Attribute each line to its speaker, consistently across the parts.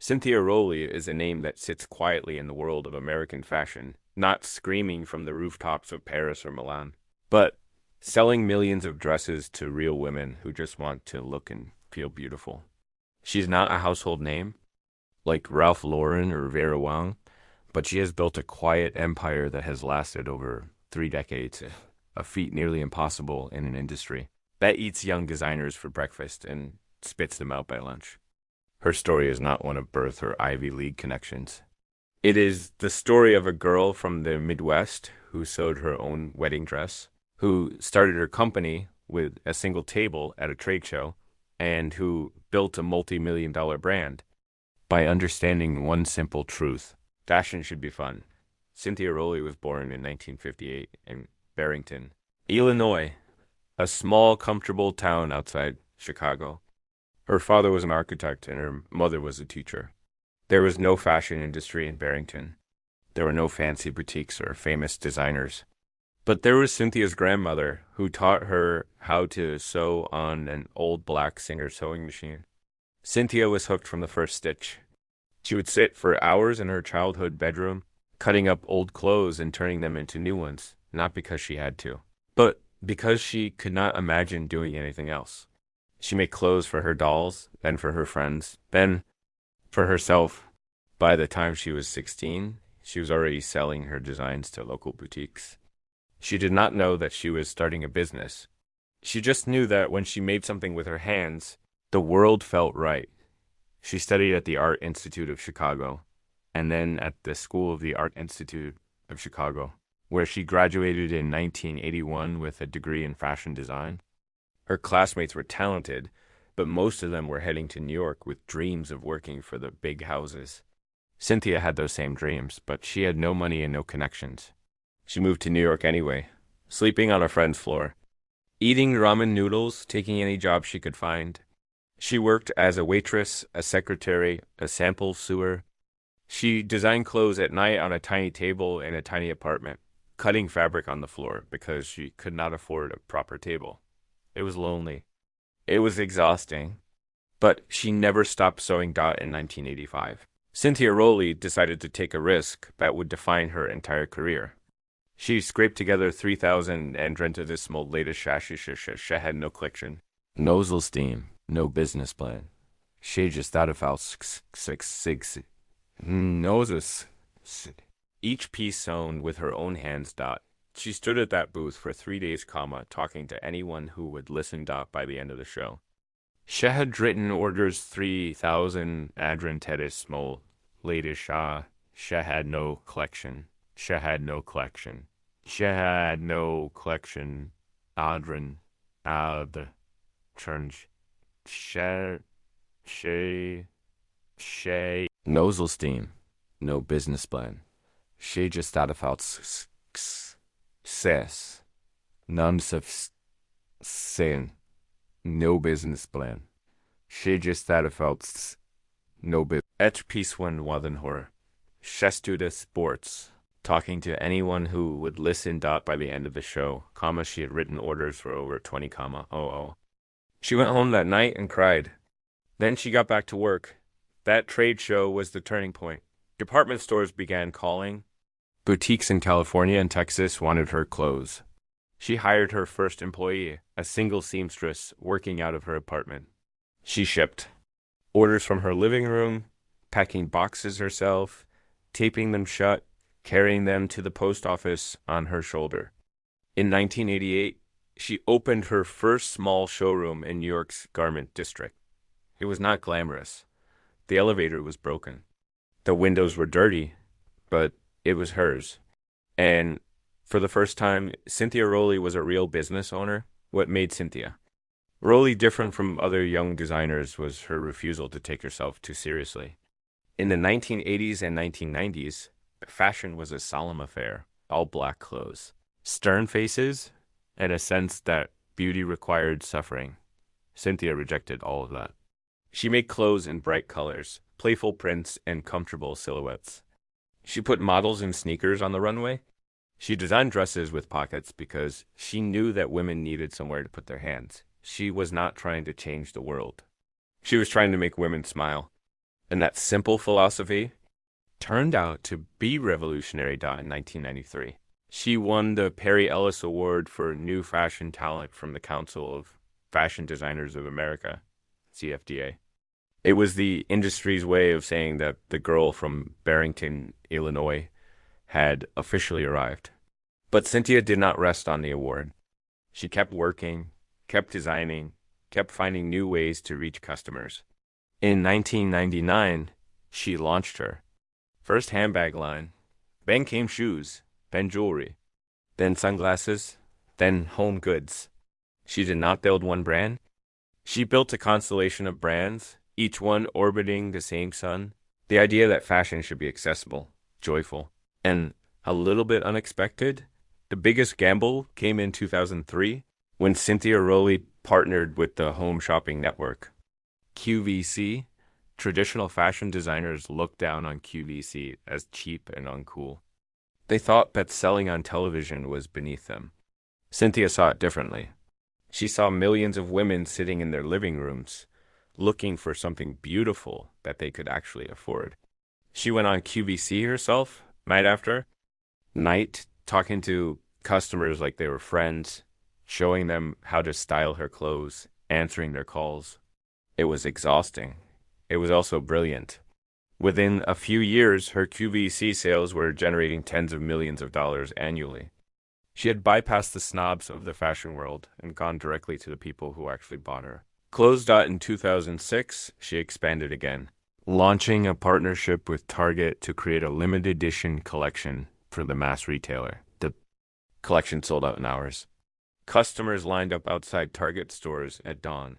Speaker 1: Cynthia Rowley is a name that sits quietly in the world of American fashion, not screaming from the rooftops of Paris or Milan, but selling millions of dresses to real women who just want to look and feel beautiful. She's not a household name like Ralph Lauren or Vera Wang, but she has built a quiet empire that has lasted over 3 decades, a feat nearly impossible in an industry that eats young designers for breakfast and spits them out by lunch. Her story is not one of birth or Ivy League connections. It is the story of a girl from the Midwest who sewed her own wedding dress, who started her company with a single table at a trade show, and who built a multi-million-dollar brand by understanding one simple truth. Fashion should be fun. Cynthia Rowley was born in 1958 in Barrington, Illinois, a small, comfortable town outside Chicago. Her father was an architect and her mother was a teacher. There was no fashion industry in Barrington. There were no fancy boutiques or famous designers. But there was Cynthia's grandmother who taught her how to sew on an old black Singer sewing machine. Cynthia was hooked from the first stitch. She would sit for hours in her childhood bedroom, cutting up old clothes and turning them into new ones, not because she had to, but because she could not imagine doing anything else. She made clothes for her dolls, then for her friends, then for herself. By the time she was 16, she was already selling her designs to local boutiques. She did not know that she was starting a business. She just knew that when she made something with her hands, the world felt right. She studied at the Art Institute of Chicago, and then at the School of the Art Institute of Chicago, where she graduated in 1981 with a degree in fashion design. Her classmates were talented, but most of them were heading to New York with dreams of working for the big houses. Cynthia had those same dreams, but she had no money and no connections. She moved to New York anyway, sleeping on a friend's floor, eating ramen noodles, taking any job she could find. She worked as a waitress, a secretary, a sample sewer. She designed clothes at night on a tiny table in a tiny apartment, cutting fabric on the floor because she could not afford a proper table. It was lonely. It was exhausting. But she never stopped sewing dot in 1985. Cynthia Rowley decided to take a risk that would define her entire career. She scraped together 3,000 and rented a small latest she had no collection. Nozzle steam, no business plan. She just thought about six noses. Each piece sewn with her own hands dot. She stood at that booth for 3 days, talking to anyone who would listen dot by the end of the show. She had written orders 3,000 Adrian Tedis small latest She had no collection. She had no collection. She had no collection. Adrian, the church. She. Nozzle steam, no business plan. She just thought about success. None of sin. No business plan. She just thought about no business. Each piece one wasn't horror. She stood sports, talking to anyone who would listen dot by the end of the show, she had written orders for over 20, She went home that night and cried. Then she got back to work. That trade show was the turning point. Department stores began calling. Boutiques in California and Texas wanted her clothes. She hired her first employee, a single seamstress working out of her apartment. She shipped orders from her living room, packing boxes herself, taping them shut, carrying them to the post office on her shoulder. In 1988, she opened her first small showroom in New York's garment district. It was not glamorous. The elevator was broken. The windows were dirty, but it was hers. And for the first time, Cynthia Rowley was a real business owner. What made Cynthia Rowley different from other young designers was her refusal to take herself too seriously. In the 1980s and 1990s, fashion was a solemn affair, all black clothes, stern faces, and a sense that beauty required suffering. Cynthia rejected all of that. She made clothes in bright colors, playful prints, and comfortable silhouettes. She put models in sneakers on the runway. She designed dresses with pockets because she knew that women needed somewhere to put their hands. She was not trying to change the world. She was trying to make women smile. And that simple philosophy turned out to be revolutionary in 1993. She won the Perry Ellis Award for New Fashion Talent from the Council of Fashion Designers of America, CFDA. It was the industry's way of saying that the girl from Barrington, Illinois, had officially arrived. But Cynthia did not rest on the award. She kept working, kept designing, kept finding new ways to reach customers. In 1999, she launched her first handbag line. Then came shoes, then jewelry, then sunglasses, then home goods. She did not build one brand. She built a constellation of brands, each one orbiting the same sun. The idea that fashion should be accessible, joyful, and a little bit unexpected. The biggest gamble came in 2003 when Cynthia Rowley partnered with the Home Shopping Network. QVC, traditional fashion designers looked down on QVC as cheap and uncool. They thought that selling on television was beneath them. Cynthia saw it differently. She saw millions of women sitting in their living rooms, looking for something beautiful that they could actually afford. She went on QVC herself, night after night, talking to customers like they were friends, showing them how to style her clothes, answering their calls. It was exhausting. It was also brilliant. Within a few years, her QVC sales were generating tens of millions of dollars annually. She had bypassed the snobs of the fashion world and gone directly to the people who actually bought her. Closed in 2006, she expanded again, launching a partnership with Target to create a limited edition collection for the mass retailer. The collection sold out in hours. Customers lined up outside Target stores at dawn.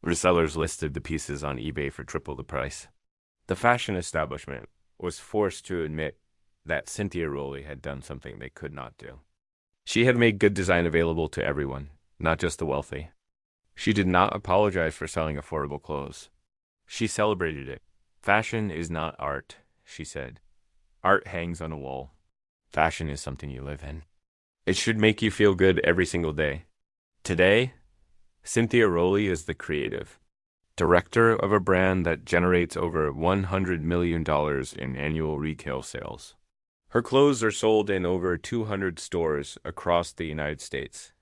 Speaker 1: Resellers listed the pieces on eBay for triple the price. The fashion establishment was forced to admit that Cynthia Rowley had done something they could not do. She had made good design available to everyone, not just the wealthy. She did not apologize for selling affordable clothes. She celebrated it. Fashion is not art, she said. Art hangs on a wall. Fashion is something you live in. It should make you feel good every single day. Today, Cynthia Rowley is the creative director of a brand that generates over $100 million in annual retail sales. Her clothes are sold in over 200 stores across the United States,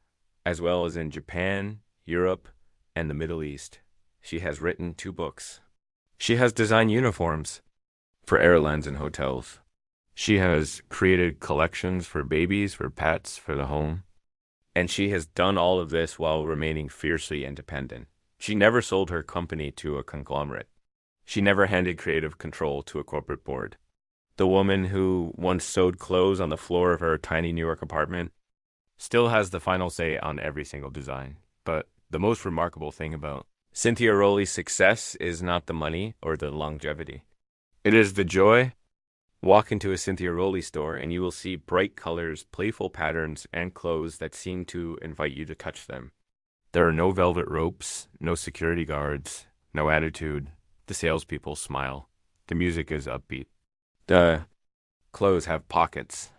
Speaker 1: as well as in Japan, Europe, and the Middle East. She has written 2 books. She has designed uniforms for airlines and hotels. She has created collections for babies, for pets, for the home. And she has done all of this while remaining fiercely independent. She never sold her company to a conglomerate. She never handed creative control to a corporate board. The woman who once sewed clothes on the floor of her tiny New York apartment still has the final say on every single design. But the most remarkable thing about Cynthia Rowley's success is not the money or the longevity. It is the joy. Walk into a Cynthia Rowley store and you will see bright colors, playful patterns, and clothes that seem to invite you to touch them. There are no velvet ropes, no security guards, no attitude. The salespeople smile. The music is upbeat. The clothes have pockets.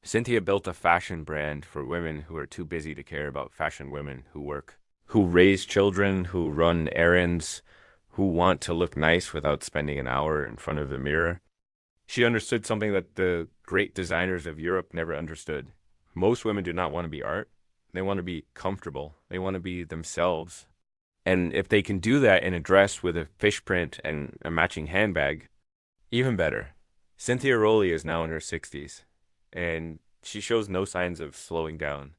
Speaker 1: Cynthia built a fashion brand for women who are too busy to care about fashion women who work, who raise children, who run errands, who want to look nice without spending an hour in front of the mirror. She understood something that the great designers of Europe never understood. Most women do not want to be art. They want to be comfortable. They want to be themselves. And if they can do that in a dress with a fish print and a matching handbag, even better. Cynthia Rowley is now in her 60s, and she shows no signs of slowing down.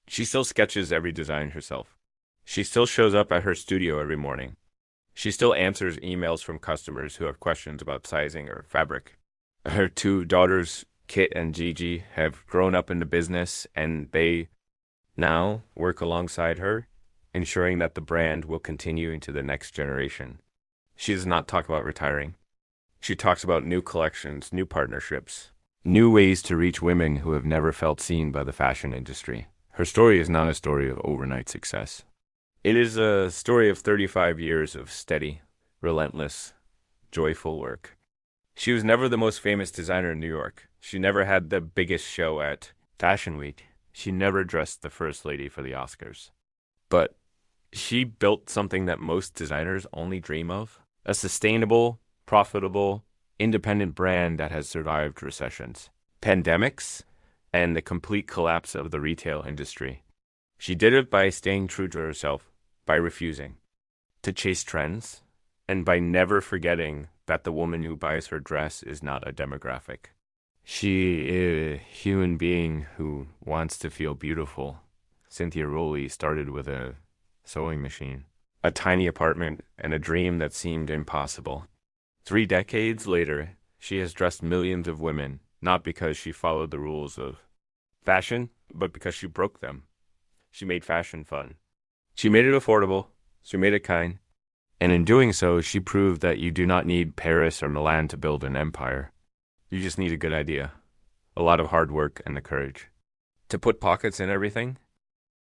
Speaker 1: She still sketches every design herself. She still shows up at her studio every morning. She still answers emails from customers who have questions about sizing or fabric. Her 2 daughters, Kit and Gigi, have grown up in the business, and they now work alongside her, ensuring that the brand will continue into the next generation. She does not talk about retiring. She talks about new collections, new partnerships, new ways to reach women who have never felt seen by the fashion industry. Her story is not a story of overnight success. It is a story of 35 years of steady, relentless, joyful work. She was never the most famous designer in New York. She never had the biggest show at Fashion Week. She never dressed the first lady for the Oscars. But she built something that most designers only dream of, a sustainable, profitable, independent brand that has survived recessions, pandemics, and the complete collapse of the retail industry. She did it by staying true to herself, by refusing to chase trends, and by never forgetting that the woman who buys her dress is not a demographic. She is a human being who wants to feel beautiful. Cynthia Rowley started with a sewing machine, a tiny apartment, and a dream that seemed impossible. 3 decades later, she has dressed millions of women, not because she followed the rules of fashion, but because she broke them. She made fashion fun. She made it affordable. She made it kind. And in doing so, she proved that you do not need Paris or Milan to build an empire. You just need a good idea, a lot of hard work, and the courage to put pockets in everything